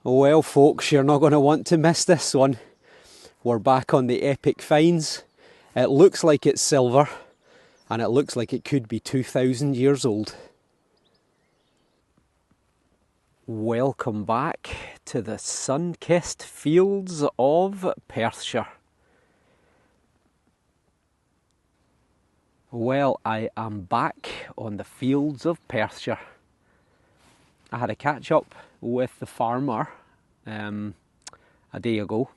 Well folks, you're not going to want to miss this one. We're back on the epic finds. It looks like it's silver, and it looks like it could be 2,000 years old. Welcome back to the sun-kissed fields of Perthshire. Well, I am back on the fields of Perthshire. I had a catch up with the farmer a day ago,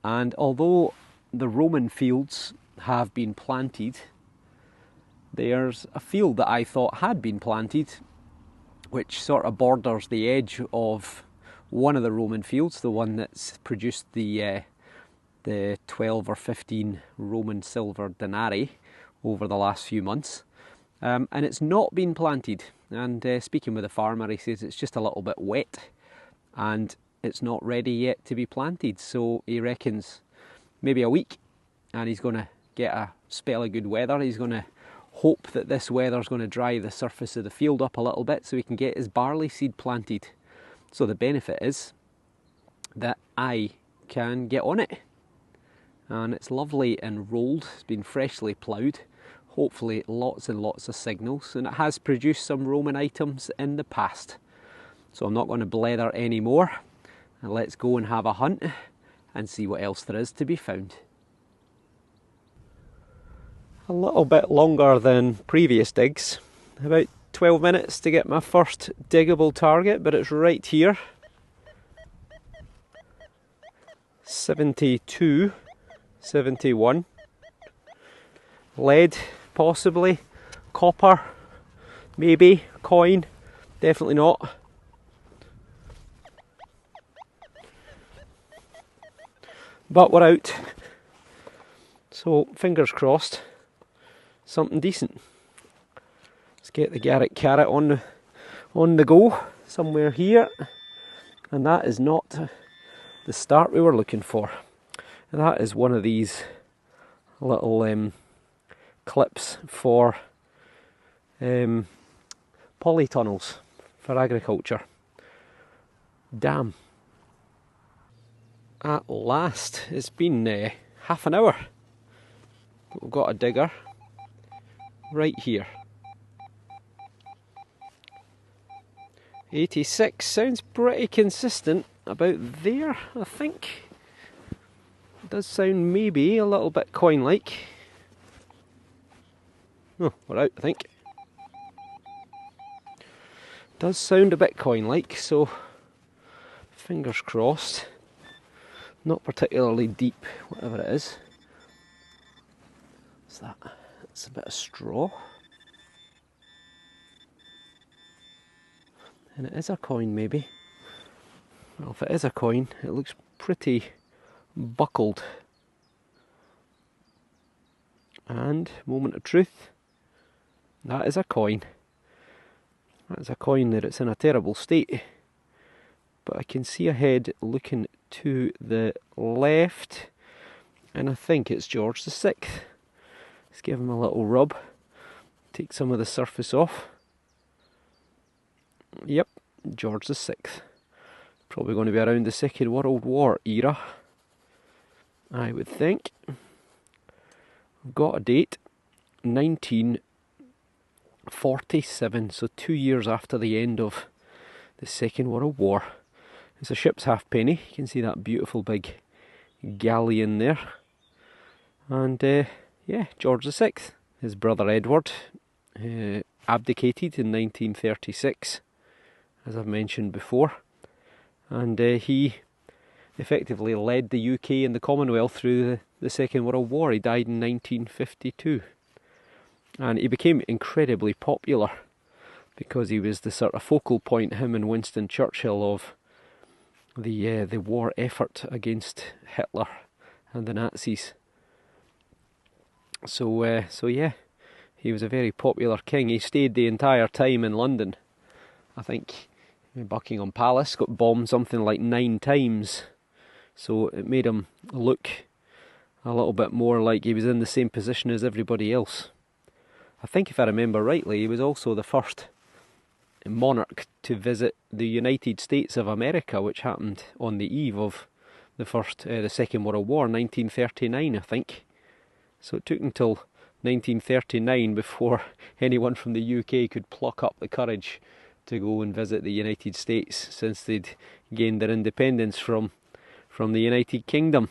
and although the Roman fields have been planted, there's a field that I thought had been planted which sort of borders the edge of one of the Roman fields, the one that's produced the 12 or 15 Roman silver denarii over the last few months. And it's not been planted. And speaking with the farmer, he says it's just a little bit wet and it's not ready yet to be planted. So he reckons maybe a week and he's going to get a spell of good weather. He's going to hope that this weather's going to dry the surface of the field up a little bit so he can get his barley seed planted. So the benefit is that I can get on it. And it's lovely and rolled. It's been freshly ploughed. Hopefully lots and lots of signals, and it has produced some Roman items in the past. So I'm not going to blether anymore, and let's go and have a hunt and see what else there is to be found. A little bit longer than previous digs, about 12 minutes to get my first diggable target, but it's right here. 72, 71. Lead, possibly. Copper, maybe. Coin, definitely not. But we're out. So, fingers crossed, something decent. Let's get the Garrett carrot on the go, somewhere here. And that is not the start we were looking for. And that is one of these little clips for polytunnels for agriculture. Damn. At last, it's been half an hour. We've got a digger right here. 86 sounds pretty consistent about there, I think. It does sound maybe a little bit coin-like. Oh, we're out, I think. Does sound a bit coin-like, so fingers crossed. Not particularly deep, whatever it is. What's that? It's a bit of straw. And it is a coin, maybe. Well, if it is a coin, it looks pretty buckled. And, moment of truth. That is a coin. That is a coin that it's in a terrible state. But I can see a head looking to the left. And I think it's George VI. Let's give him a little rub. Take some of the surface off. Yep, George VI. Probably going to be around the Second World War era, I would think. We've got a date, 1947, so 2 years after the end of the Second World War. It's a ship's halfpenny. You can see that beautiful big galleon there. And yeah, George VI. His brother Edward abdicated in 1936, as I've mentioned before. And he effectively led the UK and the Commonwealth through the Second World War. He died in 1952. And he became incredibly popular because he was the sort of focal point, him and Winston Churchill, of the war effort against Hitler and the Nazis. So yeah, he was a very popular king. He stayed the entire time in London. I think Buckingham Palace got bombed something like 9 times. So it made him look a little bit more like he was in the same position as everybody else. I think if I remember rightly, he was also the first monarch to visit the United States of America, which happened on the eve of the Second World War, 1939, I think. So it took until 1939 before anyone from the UK could pluck up the courage to go and visit the United States, since they'd gained their independence from the United Kingdom.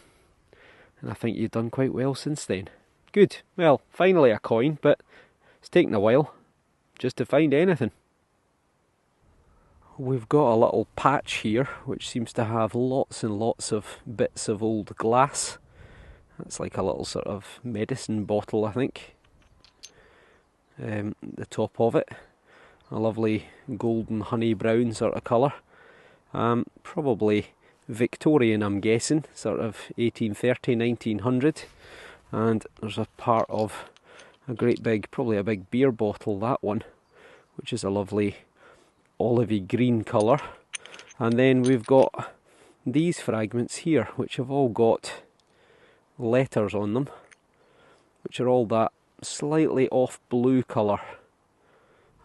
And I think you've done quite well since then. Good. Well, finally a coin, but it's taken a while just to find anything. We've got a little patch here which seems to have lots and lots of bits of old glass. That's like a little sort of medicine bottle, I think. The top of it, a lovely golden honey brown sort of colour. Probably Victorian, I'm guessing, sort of 1830, 1900. And there's a part of a great big, probably a big beer bottle, that one, which is a lovely olivey green colour. And then we've got these fragments here, which have all got letters on them, which are all that slightly off blue colour.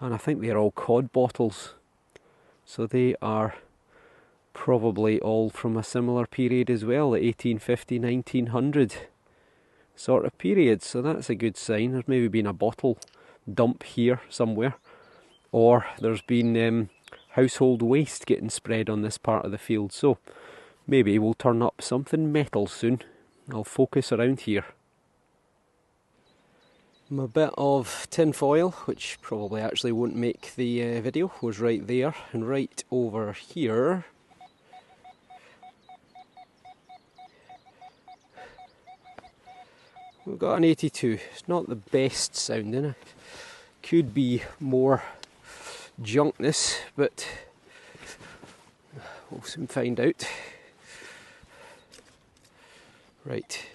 And I think they're all cod bottles. So they are probably all from a similar period as well, the 1850, 1900 sort of period. So that's a good sign. There's maybe been a bottle dump here somewhere, or there's been household waste getting spread on this part of the field. So maybe we'll turn up something metal soon. I'll focus around here. My bit of tin foil, which probably actually won't make the video, was right there, and right over here we've got an 82. It's not the best sounding. It could be more junkness, but we'll soon find out. Right.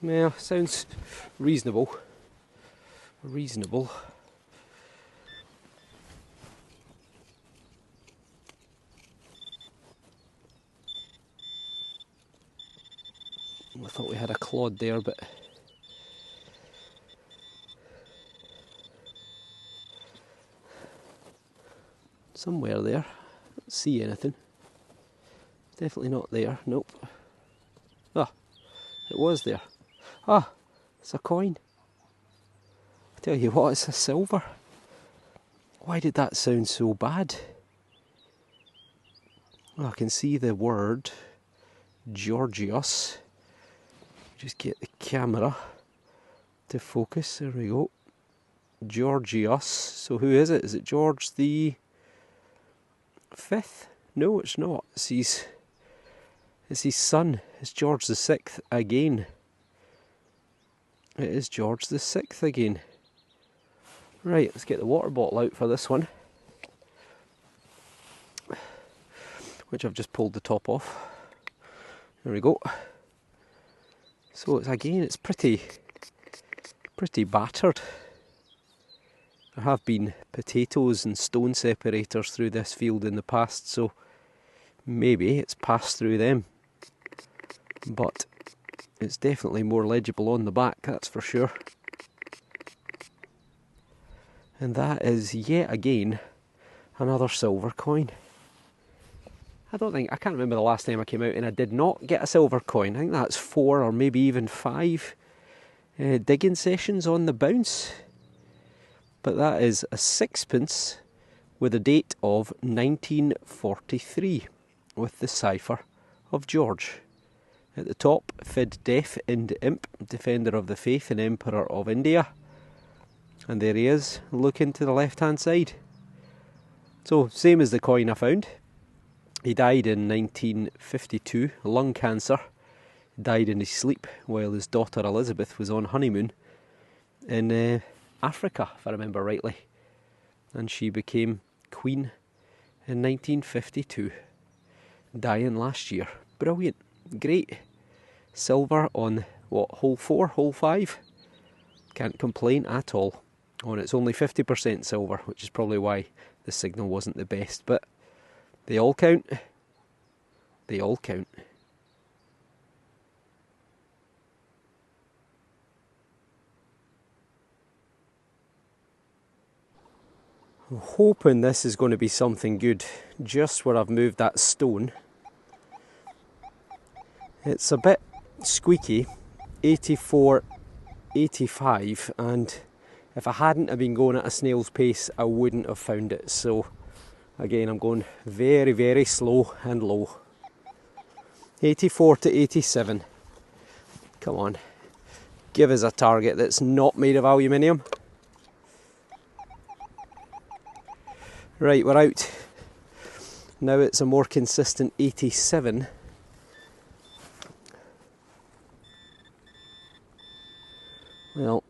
Well, sounds reasonable. Reasonable. I thought we had a clod there, but somewhere there. Don't see anything. Definitely not there. Nope. Ah, it was there. Ah, it's a coin. I tell you what, it's a silver. Why did that sound so bad? Well, I can see the word Georgios. Just get the camera to focus. There we go. Georgios. So who is it? Is it George the Fifth? No, it's not. It's his son. It's George the Sixth again. It is George the Sixth again. Right, let's get the water bottle out for this one, which I've just pulled the top off. There we go. So it's pretty battered. There have been potatoes and stone separators through this field in the past, so maybe it's passed through them. But it's definitely more legible on the back, that's for sure. And that is yet again another silver coin. I can't remember the last time I came out and I did not get a silver coin. I think that's 4 or maybe even 5 digging sessions on the bounce. But that is a 6p with a date of 1943 with the cipher of George. At the top, Fid Def Ind Imp, Defender of the Faith and Emperor of India. And there he is, looking to the left hand side. So, same as the coin I found. He died in 1952, lung cancer. He died in his sleep while his daughter Elizabeth was on honeymoon in Africa, if I remember rightly. And she became queen in 1952, dying last year. Brilliant, great. Silver on, what, hole 4, hole 5? Can't complain at all. Oh, and it's only 50% silver, which is probably why the signal wasn't the best, but they all count. They all count. I'm hoping this is going to be something good. Just where I've moved that stone, it's a bit squeaky, 84, 85, and if I hadn't have been going at a snail's pace, I wouldn't have found it. So again, I'm going very, very slow and low. 84 to 87. Come on, give us a target that's not made of aluminium. Right, we're out. Now it's a more consistent 87. Well,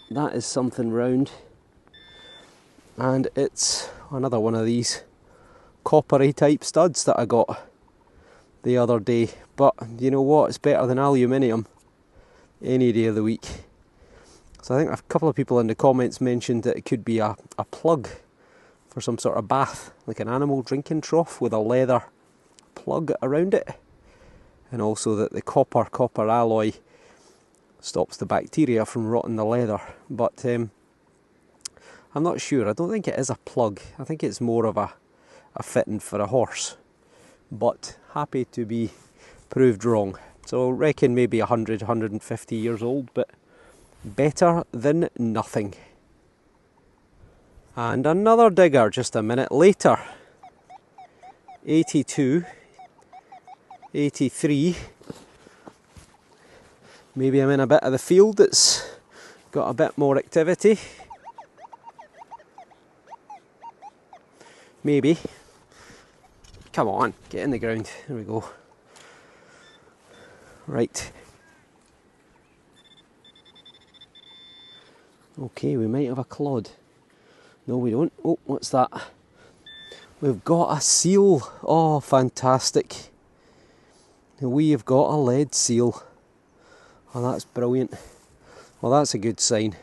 that is something round. And it's another one of these coppery type studs that I got the other day. But you know what? It's better than aluminium any day of the week. So I think a couple of people in the comments mentioned that it could be a plug for some sort of bath, like an animal drinking trough with a leather plug around it. And also that the copper alloy stops the bacteria from rotting the leather. But I'm not sure. I don't think it is a plug. I think it's more of a fitting for a horse. But happy to be proved wrong. So I reckon maybe 100, 150 years old, but better than nothing. And another digger just a minute later. 82, 83. Maybe I'm in a bit of the field that's got a bit more activity. Maybe. Come on, get in the ground. There we go. Right. Okay, we might have a clod. No, we don't. Oh, what's that? We've got a seal. Oh, fantastic. We have got a lead seal. Oh, that's brilliant. Well, that's a good sign.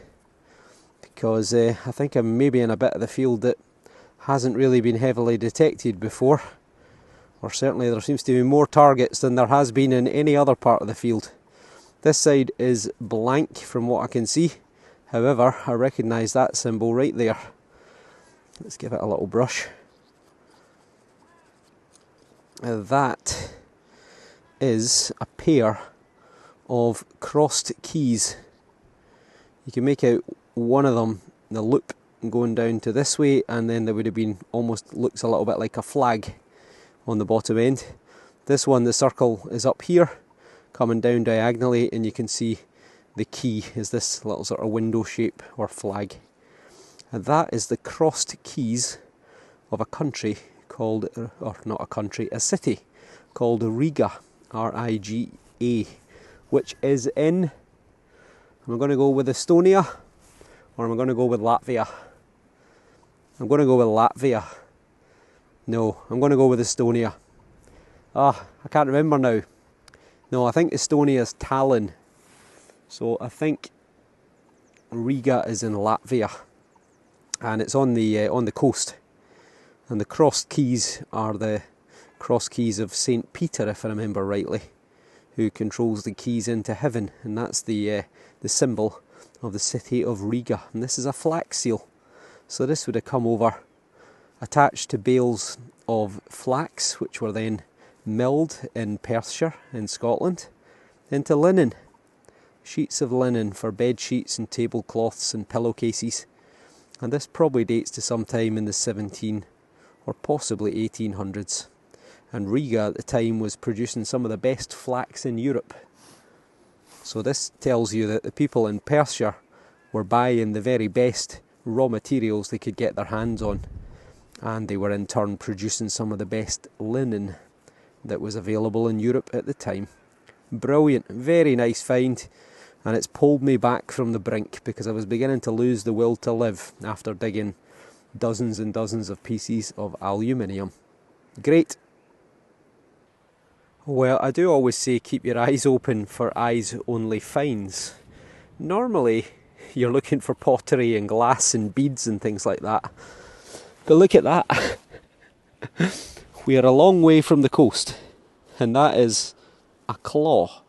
Because I think I'm maybe in a bit of the field that hasn't really been heavily detected before. Or certainly there seems to be more targets than there has been in any other part of the field. This side is blank from what I can see. However, I recognise that symbol right there. Let's give it a little brush. That is a pair of crossed keys. You can make out one of them, the loop going down to this way, and then there would have been almost looks a little bit like a flag on the bottom end. This one, the circle is up here, coming down diagonally, and you can see the key is this little sort of window shape or flag. And that is the crossed keys of a country called, or not a country, a city called Riga, R-I-G-A, which is in, am I going to go with Estonia or am I going to go with Latvia? I'm going to go with Latvia. No, I'm going to go with Estonia. I can't remember now. No, I think Estonia's Tallinn. So I think Riga is in Latvia. And it's on the coast. And the crossed keys are the cross keys of St. Peter, if I remember rightly, who controls the keys into heaven. And that's the symbol of the city of Riga. And this is a flax seal. So this would have come over, attached to bales of flax, which were then milled in Perthshire in Scotland, into linen. Sheets of linen for bed sheets and tablecloths and pillowcases. And this probably dates to sometime in the 17 or possibly 1800s. And Riga at the time was producing some of the best flax in Europe. So this tells you that the people in Perthshire were buying the very best raw materials they could get their hands on. And they were in turn producing some of the best linen that was available in Europe at the time. Brilliant, very nice find. And it's pulled me back from the brink because I was beginning to lose the will to live after digging dozens and dozens of pieces of aluminium. Great. Well, I do always say keep your eyes open for eyes-only finds. Normally, you're looking for pottery and glass and beads and things like that. But look at that. We are a long way from the coast, and that is a claw.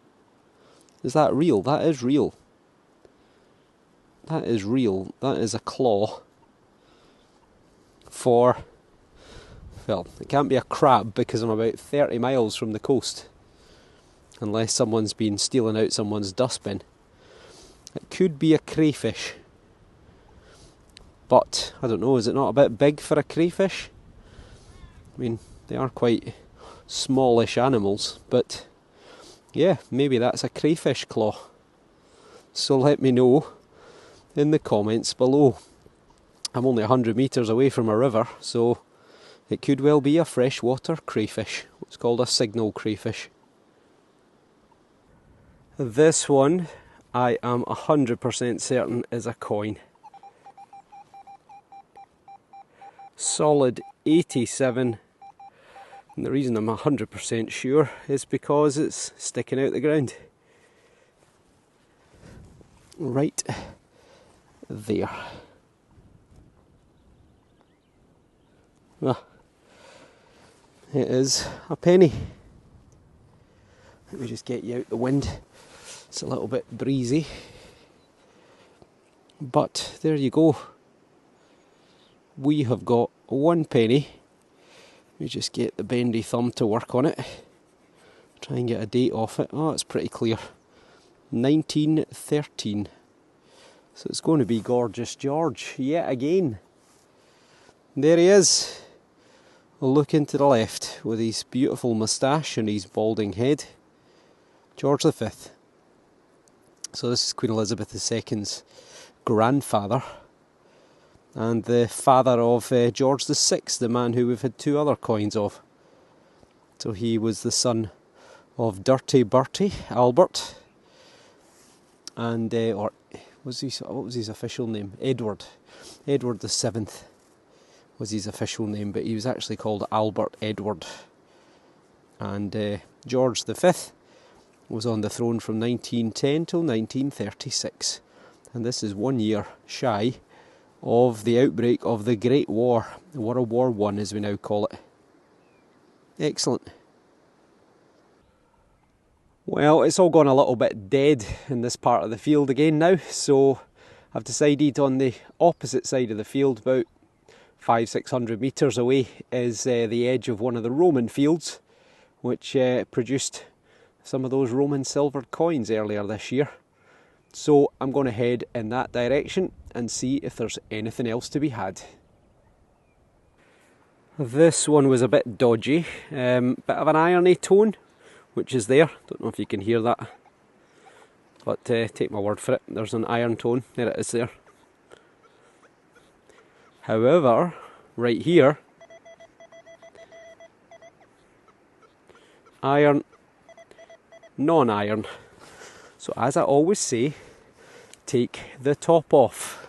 Is that real? That is real. That is real. That is a claw for, well, it can't be a crab because I'm about 30 miles from the coast, unless someone's been stealing out someone's dustbin. It could be a crayfish, but I don't know, is it not a bit big for a crayfish? I mean, they are quite smallish animals, but yeah, maybe that's a crayfish claw. So let me know in the comments below. I'm only 100 metres away from a river, so it could well be a freshwater crayfish. It's called a signal crayfish. This one, I am 100% certain is a coin. Solid 87. And the reason I'm 100% sure is because it's sticking out the ground. Right there. Well, it is a penny. Let me just get you out the wind. It's a little bit breezy. But there you go. We have got 1 penny. Let me just get the bendy thumb to work on it. Try and get a date off it. Oh, it's pretty clear. 1913. So it's going to be Gorgeous George yet again. There he is. Look into the left with his beautiful moustache and his balding head. George V. So this is Queen Elizabeth II's grandfather, and the father of George VI, the man who we've had 2 other coins of. So he was the son of Dirty Bertie Albert, and what was his official name? Edward VII was his official name, but he was actually called Albert Edward. And George V was on the throne from 1910 till 1936, and this is 1 year shy of the outbreak of the Great War, World War I as we now call it. Excellent. Well, it's all gone a little bit dead in this part of the field again now, so I've decided on the opposite side of the field, about 500-600 metres away, is the edge of one of the Roman fields, which produced some of those Roman silvered coins earlier this year. So I'm going to head in that direction and see if there's anything else to be had. This one was a bit dodgy, bit of an irony tone, which is there. Don't know if you can hear that, but take my word for it, there's an iron tone. There it is there. However, right here, iron, non-iron. So as I always say, take the top off.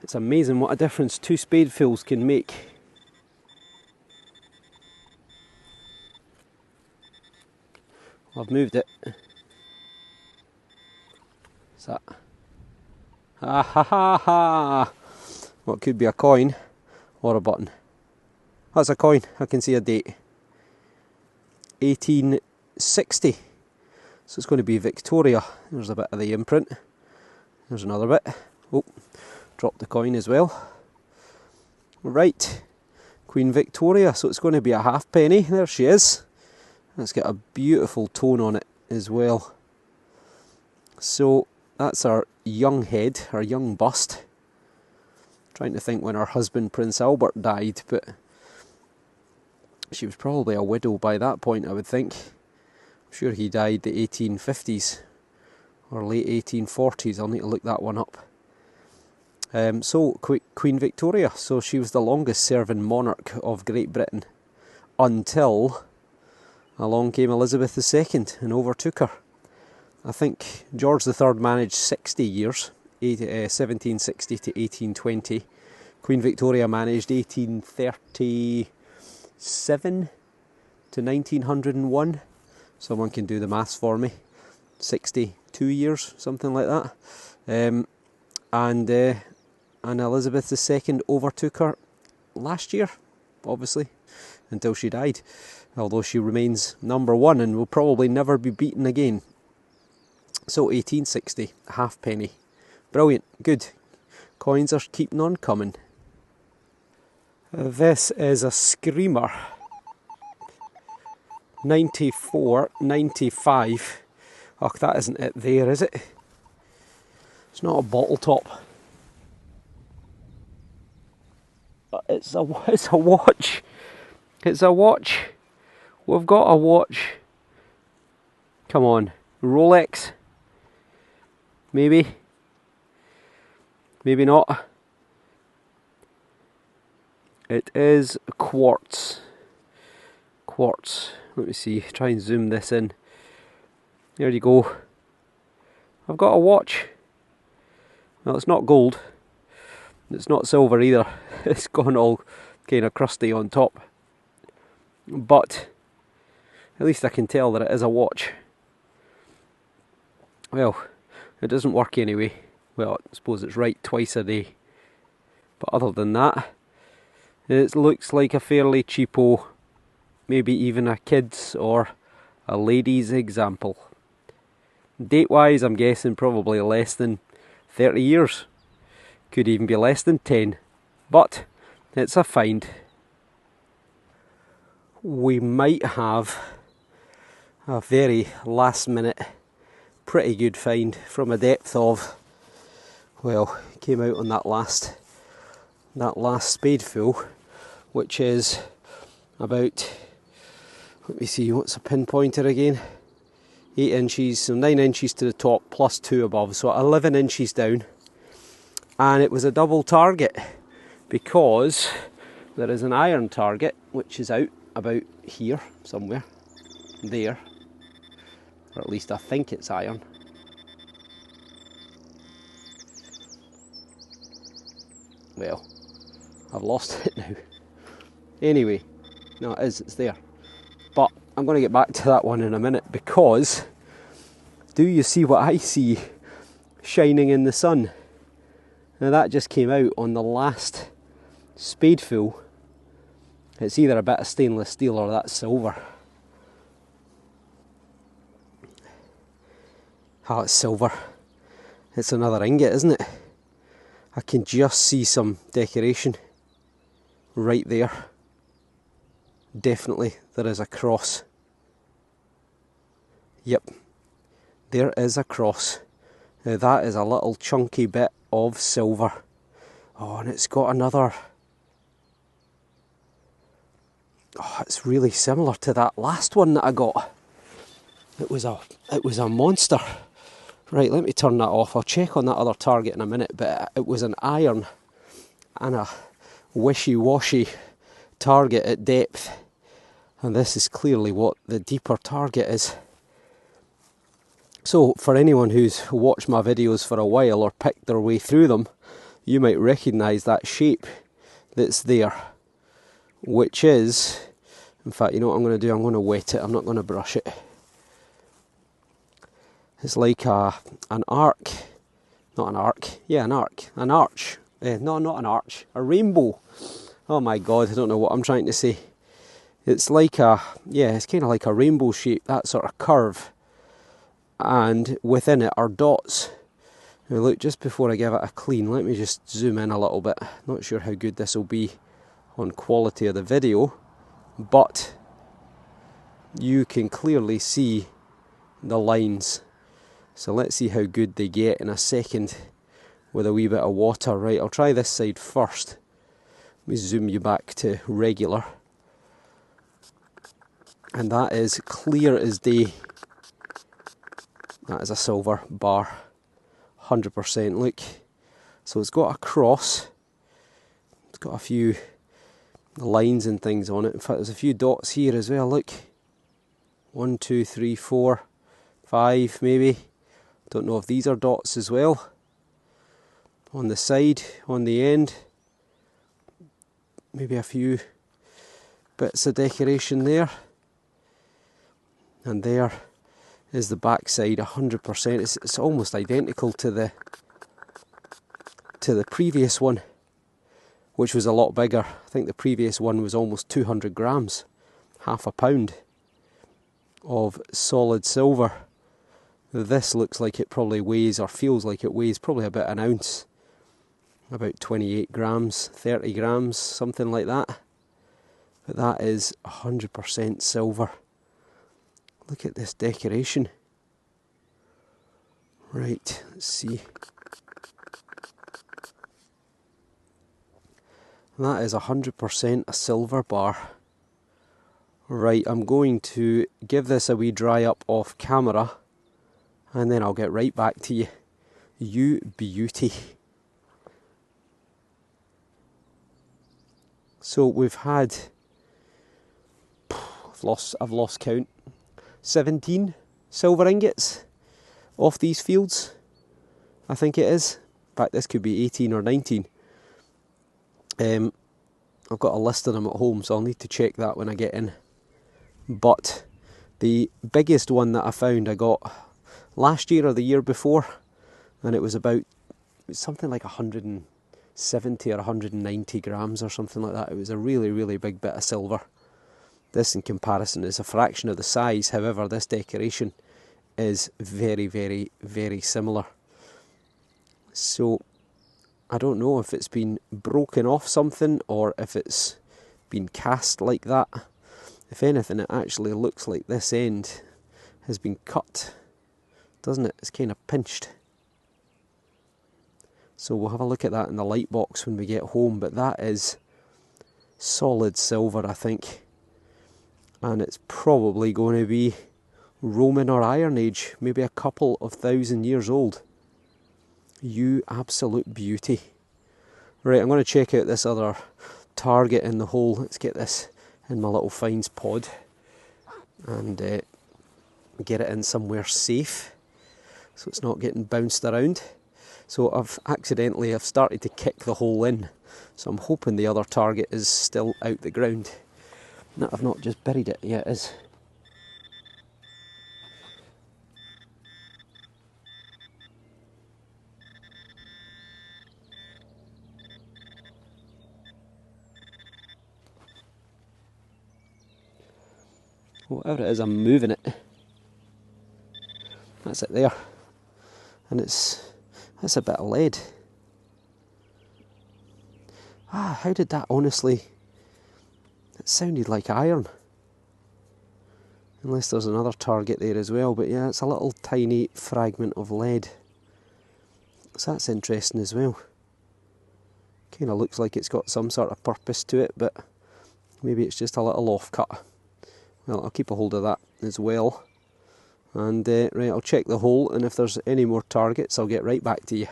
It's amazing what a difference 2 spadefuls can make. I've moved it. What's that? Ha ha ha ha! What could be a coin or a button? That's a coin. I can see a date. 1860. So it's going to be Victoria. There's a bit of the imprint. There's another bit. Oh, dropped the coin as well. Right, Queen Victoria. So it's going to be a halfpenny. There she is. It's got a beautiful tone on it as well. So that's our young head, our young bust. Trying to think when her husband Prince Albert died, but she was probably a widow by that point, I would think. I'm sure he died the 1850s or late 1840s. I'll need to look that one up. So Queen Victoria, so she was the longest serving monarch of Great Britain until along came Elizabeth II and overtook her. I think George III managed 60 years, 1760 to 1820. Queen Victoria managed 1837 to 1901. Someone can do the maths for me. 62 years, something like that. And Elizabeth II overtook her last year, obviously, until she died. Although she remains number 1 and will probably never be beaten again. So 1860, a halfpenny. Brilliant, good. Coins are keeping on coming. This is a screamer. 94, 95. Oh, that isn't it there, is it? It's not a bottle top. But it's a watch. It's a watch. We've got a watch. Come on. Rolex? Maybe. Maybe not. It is quartz. Quartz. Let me see. Try and zoom this in. There you go. I've got a watch. Well, it's not gold. It's not silver either. It's gone all kind of crusty on top. But at least I can tell that it is a watch. Well, it doesn't work anyway. Well, I suppose it's right twice a day. But other than that, it looks like a fairly cheapo, maybe even a kid's or a lady's example. Date-wise, I'm guessing probably less than 30 years. Could even be less than 10. But it's a find. We might have a very last minute, pretty good find from a depth of, well, came out on that last spadeful, which is about, let me see, what's a pinpointer again? 8 inches, so 9 inches to the top plus 2 above, so 11 inches down. And it was a double target because there is an iron target which is out about here somewhere, there, or at least I think it's iron. Well, I've lost it now. Anyway, no, it's there. But I'm going to get back to that one in a minute, because do you see what I see shining in the sun? Now that just came out on the last spadeful. It's either a bit of stainless steel or that's silver. Oh, it's silver. It's another ingot, isn't it? I can just see some decoration right there. Definitely there is a cross. Yep, there is a cross. Now that is a little chunky bit of silver. Oh, and it's got another... Oh, it's really similar to that last one that I got. It was a monster. Right, let me turn that off. I'll check on that other target in a minute, but it was an iron and a wishy-washy target at depth. And this is clearly what the deeper target is. So, for anyone who's watched my videos for a while or picked their way through them, you might recognise that shape that's there. Which is, in fact, you know what I'm going to do? I'm going to wet it, I'm not going to brush it. It's like an arc, not an arc, yeah, an arc, an arch. No, not an arch, a rainbow. Oh my god, I don't know what I'm trying to say. It's like it's kind of like a rainbow shape, that sort of curve. And within it are dots. Now look, just before I give it a clean, let me just zoom in a little bit. Not sure how good this will be on quality of the video, but you can clearly see the lines. So let's see how good they get in a second with a wee bit of water. Right, I'll try this side first. Let me zoom you back to regular. And that is clear as day. That is a silver bar. 100%, look. So it's got a cross. It's got a few lines and things on it. In fact, there's a few dots here as well, look. 1, 2, 3, 4, 5 maybe. Don't know if these are dots as well. On the side, on the end. Maybe a few bits of decoration there. And there is the back side, 100%. It's almost identical to the previous one, which was a lot bigger. I think the previous one was almost 200 grams, half a pound of solid silver. This looks like it probably weighs, or feels like it weighs, probably about an ounce. about 28 grams, 30 grams, something like that. But that is 100% silver. Look at this decoration. Right, let's see. That is 100% a silver bar. Right, I'm going to give this a wee dry up off camera and then I'll get right back to you. You beauty. So we've had, I've lost count, 17 silver ingots off these fields, I think it is. In fact, this could be 18 or 19. I've got a list of them at home, so I'll need to check that when I get in. But the biggest one that I found I got last year or the year before, and it was about something like 170 or 190 grams or something like that. It was a really, really big bit of silver. This in comparison is a fraction of the size, however this decoration is very, very, very similar. So I don't know if it's been broken off something or if it's been cast like that. If anything, it actually looks like this end has been cut, doesn't it? It's kind of pinched. So we'll have a look at that in the light box when we get home, but that is solid silver, I think. And it's probably going to be Roman or Iron Age, maybe a couple of 1,000 years old. You absolute beauty. Right, I'm going to check out this other target in the hole. Let's get this in my little finds pod and get it in somewhere safe so it's not getting bounced around. So I've started to kick the hole in, so I'm hoping the other target is still out the ground. No, I've not just buried it. Yeah, it is. Whatever it is, I'm moving it. That's it there. And that's a bit of lead. How did that honestly... It sounded like iron. Unless there's another target there as well, but yeah, it's a little tiny fragment of lead. So that's interesting as well. Kind of looks like it's got some sort of purpose to it, but maybe it's just a little offcut. Well, I'll keep a hold of that as well. And right, I'll check the hole, and if there's any more targets, I'll get right back to you.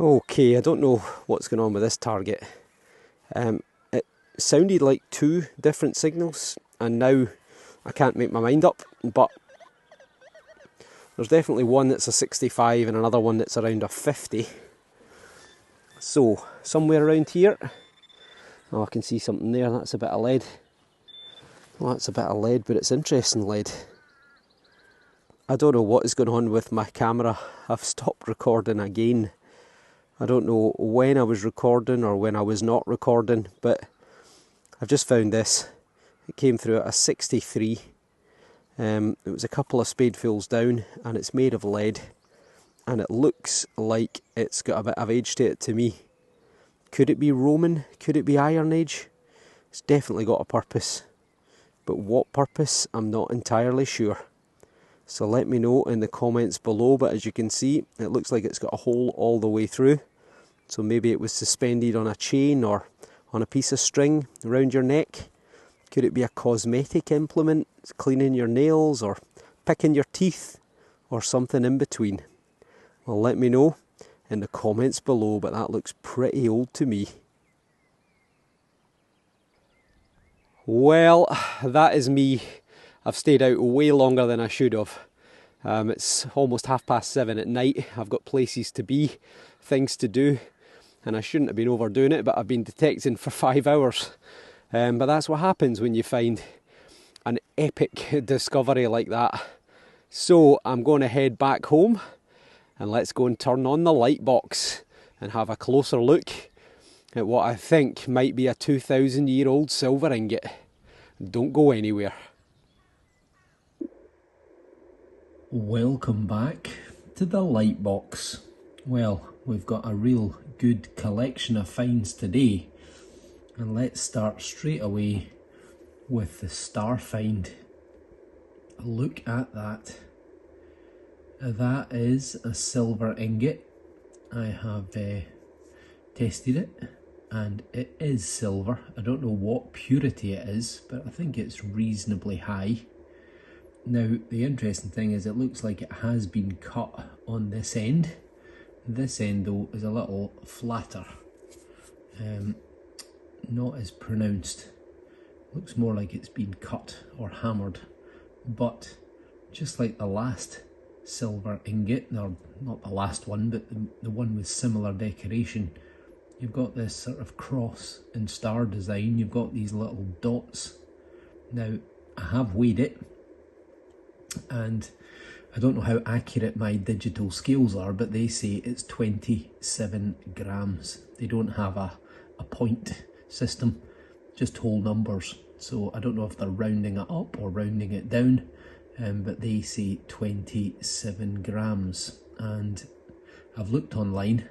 Okay, I don't know what's going on with this target. It sounded like two different signals, and now I can't make my mind up, but there's definitely one that's a 65 and another one that's around a 50. So, somewhere around here, oh, I can see something there. That's a bit of lead. Well, that's a bit of lead, but it's interesting lead. I don't know what is going on with my camera. I've stopped recording again. I don't know when I was recording or when I was not recording, but I've just found this. It came through at a 63. It was a couple of spadefuls down, and it's made of lead, and it looks like it's got a bit of age to it to me. Could it be Roman? Could it be Iron Age? It's definitely got a purpose. But what purpose, I'm not entirely sure. So let me know in the comments below, but as you can see, it looks like it's got a hole all the way through. So maybe it was suspended on a chain or on a piece of string around your neck. Could it be a cosmetic implement, cleaning your nails or picking your teeth or something in between? Well, let me know in the comments below, but that looks pretty old to me. Well, that is me. I've stayed out way longer than I should have. It's almost 7:30 at night. I've got places to be, things to do, and I shouldn't have been overdoing it, but I've been detecting for 5 hours. But that's what happens when you find an epic discovery like that. So I'm going to head back home, and let's go and turn on the light box and have a closer look at what I think might be a 2,000-year-old silver ingot. Don't go anywhere. Welcome back to the light box. Well, we've got a real good collection of finds today, and let's start straight away with the star find. Look at that. That is a silver ingot. I have tested it and it is silver. I don't know what purity it is, but I think it's reasonably high. Now the interesting thing is it looks like it has been cut on this end. This end though is a little flatter, not as pronounced. Looks more like it's been cut or hammered, but just like the last silver ingot, or not the last one, but the one with similar decoration, you've got this sort of cross and star design. You've got these little dots. Now I have weighed it, and I don't know how accurate my digital scales are, but they say it's 27 grams. They don't have a point system, just whole numbers. So I don't know if they're rounding it up or rounding it down, but they say 27 grams. And I've looked online,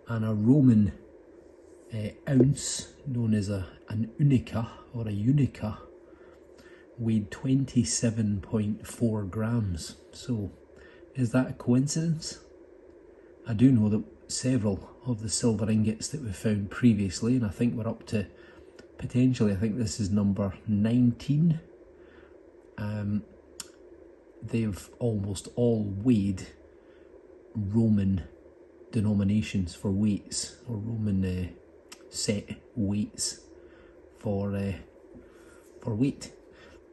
and a Roman ounce, known as an unica or a unica, weighed 27.4 grams. So is that a coincidence? I do know that several of the silver ingots that we've found previously, and I think we're up to potentially, I think this is number 19, they've almost all weighed Roman denominations for weights, or Roman set weights for weight.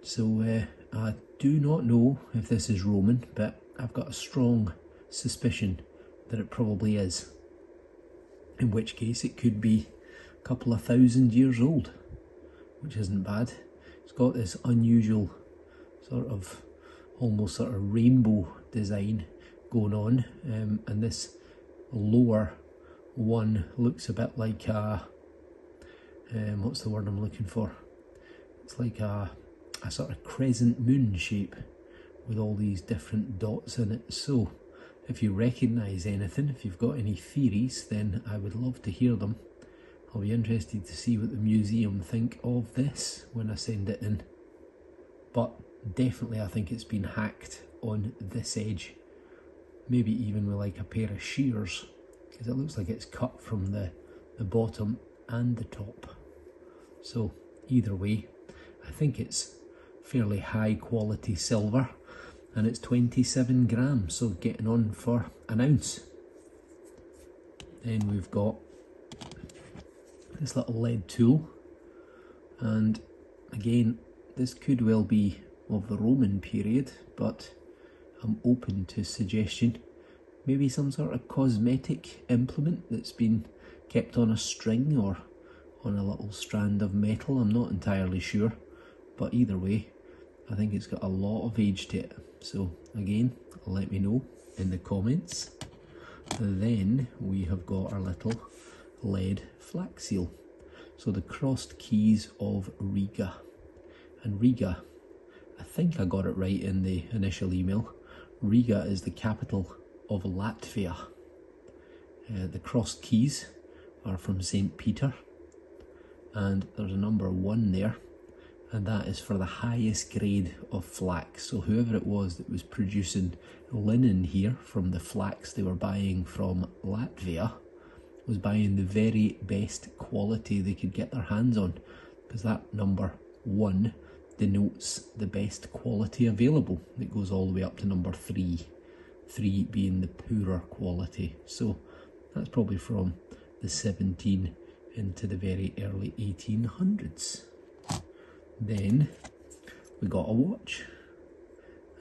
So I do not know if this is Roman, but I've got a strong suspicion that it probably is, in which case it could be a couple of thousand years old, which isn't bad. It's got this unusual sort of almost sort of rainbow design going on, and this lower one looks a bit like a what's the word I'm looking for? It's like a sort of crescent moon shape with all these different dots in it. So if you recognise anything, if you've got any theories, then I would love to hear them. I'll be interested to see what the museum think of this when I send it in. But definitely I think it's been hacked on this edge, maybe even with like a pair of shears, because it looks like it's cut from the bottom and the top. So either way, I think it's fairly high quality silver, and it's 27 grams, so getting on for an ounce. Then we've got this little lead tool, and again this could well be of the Roman period, but I'm open to suggestion. Maybe some sort of cosmetic implement that's been kept on a string or on a little strand of metal. I'm not entirely sure, but either way I think it's got a lot of age to it. So again, let me know in the comments. Then we have got our little lead flak seal. So the crossed keys of Riga. And Riga, I think I got it right in the initial email. Riga is the capital of Latvia. The crossed keys are from St. Peter, and there's a number 1 there, and that is for the highest grade of flax. So whoever it was that was producing linen here from the flax they were buying from Latvia was buying the very best quality they could get their hands on, because that number 1 denotes the best quality available. It goes all the way up to number 3, 3 being the poorer quality. So that's probably from the 17 into the very early 1800s. Then we got a watch.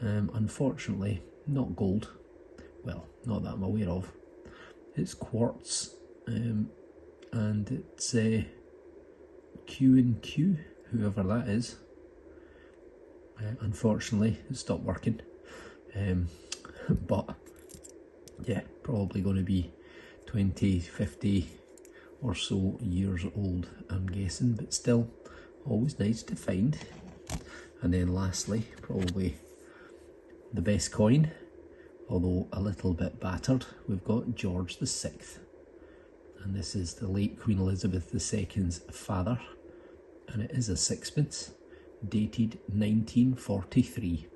Unfortunately not gold, well, not that I'm aware of. It's quartz, and it's Q&Q, whoever that is. Unfortunately it stopped working, but yeah, probably going to be 20, 50 or so years old, I'm guessing, but still always nice to find. And then lastly, probably the best coin although a little bit battered, we've got George VI. And this is the late Queen Elizabeth II's father, and it is a sixpence, dated 1943.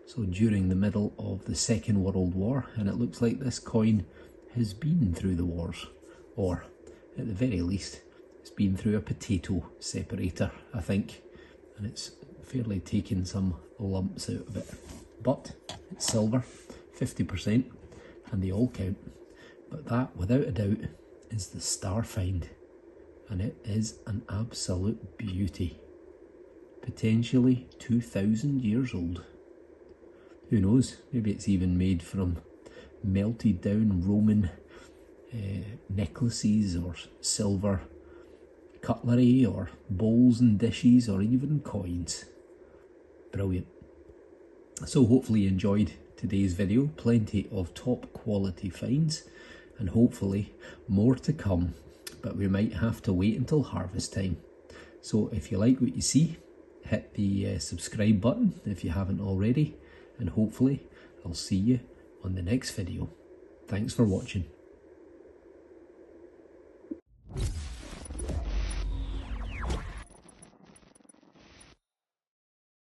So during the middle of the Second World War, and it looks like this coin has been through the wars, or at the very least, it's been through a potato separator, I think, and it's fairly taken some lumps out of it. But it's silver, 50%, and they all count. But that, without a doubt, is the star find, and it is an absolute beauty. Potentially 2,000 years old. Who knows, maybe it's even made from melted down Roman necklaces or silver cutlery or bowls and dishes or even coins. Brilliant. So hopefully you enjoyed today's video. Plenty of top quality finds and hopefully more to come, but we might have to wait until harvest time. So if you like what you see, hit the subscribe button if you haven't already, and hopefully I'll see you on the next video. Thanks for watching.